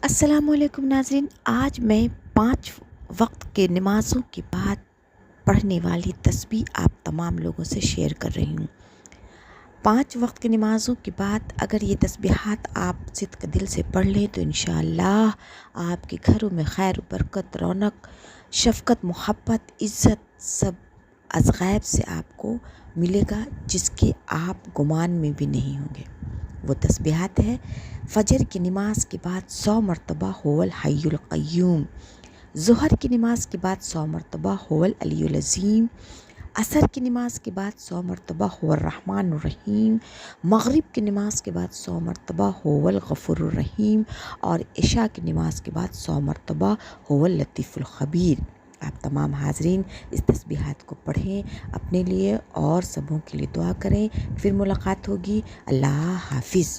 السلام علیکم ناظرین، آج میں 5 وقت کے نمازوں کے بعد پڑھنے والی تسبیح آپ تمام لوگوں سے شیئر کر رہی ہوں۔ 5 وقت کی نمازوں کے بعد اگر یہ تسبیحات آپ صدق دل سے پڑھ لیں تو انشاءاللہ آپ کے گھروں میں خیر و برکت، رونق، شفقت، محبت، عزت سب از غیب سے آپ کو ملے گا، جس کے آپ گمان میں بھی نہیں ہوں گے۔ وہ تسبیحات ہے: فجر کی نماز کے بعد 100 مرتبہ هو الحی القیوم، ظہر کی نماز کے بعد 100 مرتبہ هو العلی العظیم، عصر کی نماز کے بعد 100 مرتبہ هو الرحمن الرحیم، مغرب کی نماز کے بعد 100 مرتبہ هو الغفور الرحیم، اور عشاء کی نماز کے بعد 100 مرتبہ هو اللطیف الخبیر۔ آپ تمام حاضرین اس تسبیحات کو پڑھیں، اپنے لیے اور سبوں کے لیے دعا کریں۔ پھر ملاقات ہوگی۔ اللہ حافظ۔